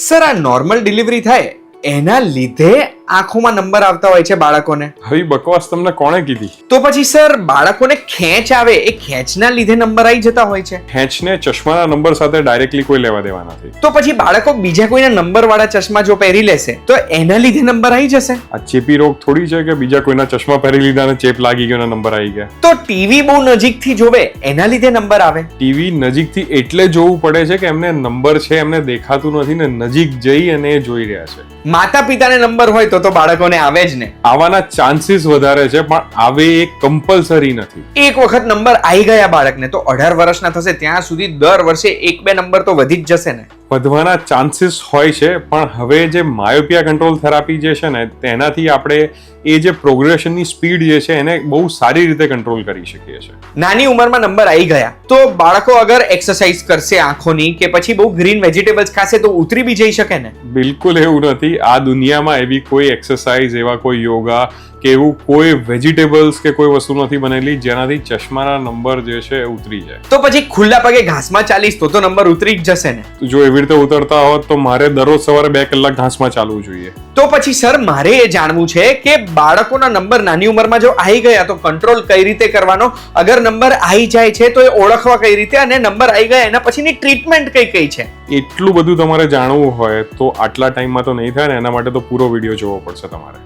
Sir આ normal delivery થાય એના લીધે આંખોમાં નંબર આવતા હોય છે બાળકોને. હવે બકવાસ તમને કોણે કીધી? તો પછી સર બાળકોને ખેંચ આવે એ ખેંચના લીધે નંબર આવી જતા હોય છે. ખેંચને ચશ્માના નંબર સાથે ડાયરેક્ટલી કોઈ લેવા દેવા નથી. તો પછી બાળકો બીજા કોઈના નંબર વાળા ચશ્મા જો પહેરી લેશે તો એના લીધે નંબર આવી જશે. આ ચેપી રોગ થોડી છે કે બીજા કોઈના ચશ્મા પહેરી લીધા અને ચેપ લાગી ગયો અને નંબર આવી ગયા. તો ટીવી બહુ નજીકથી જોવે એના લીધે નંબર આવે. ટીવી નજીકથી એટલે જોવું પડે છે કે એમને નંબર છે એમને દેખાતું નથી ને નજીક જઈ અને એ જોઈ રહ્યા છે. માતા પિતાને નંબર હોય તો બાળકોને આવે જ ને. આવવાના ચાન્સીસ વધારે છે પણ આવે એ કમ્પલસરી નથી. એક વખત નંબર આવી ગયા બાળકને તો 18 વર્ષના થશે ત્યાં સુધી દર વર્ષે 1-2 નંબર તો વધી જ જશે ને. વધવાના ચાન્સીસ હોય છે પણ હવે જે માયોપિયા કંટ્રોલ થેરાપી જે છે ને તેનાથી આપણે એ જે પ્રોગ્રેશનની સ્પીડ જે છે એને બહુ સારી રીતે કંટ્રોલ કરી શકીએ છીએ. નાની ઉંમરમાં નંબર આવી ગયા તો બાળકો અગર એક્સરસાઇઝ કરશે આંખોની કે પછી બહુ ગ્રીન વેજીટેબલ્સ ખાશે તો ઉતરી બી જઈ શકે ને. બિલકુલ એવું નથી. આ દુનિયામાં એવી કોઈ એક્સરસાઇઝ એવા કોઈ યોગા કે એવું કોઈ વેજીટેબલ્સ કે કોઈ વસ્તુ નથી બનેલી જેનાથી ચશ્માના નંબર જે છે એ ઉતરી જાય. તો પછી ખુલ્લા પગે ઘાસમાં ચાલીશ તો નંબર ઉતરી જ જશે ને. જો એવી રીતે ઉતરતા હોત તો મારે દરરોજ સવારે 2 કલાક ઘાસમાં ચાલવું જોઈએ. તો પછી સર મારે એ જાણવું છે કે બાળકોના નંબર નાની ઉંમરમાં જો આવી ગયા તો કંટ્રોલ કઈ રીતે કરવાનો, અગર નંબર આવી જાય છે તો એ ઓળખવા કઈ રીતે, અને નંબર આવી ગયા એના પછીની ટ્રીટમેન્ટ કઈ છે. એટલું બધું તમારે જાણવું હોય તો આટલા ટાઈમમાં તો નહીં થાય ને. એના માટે તો પૂરો વિડીયો જોવો પડશે તમારે.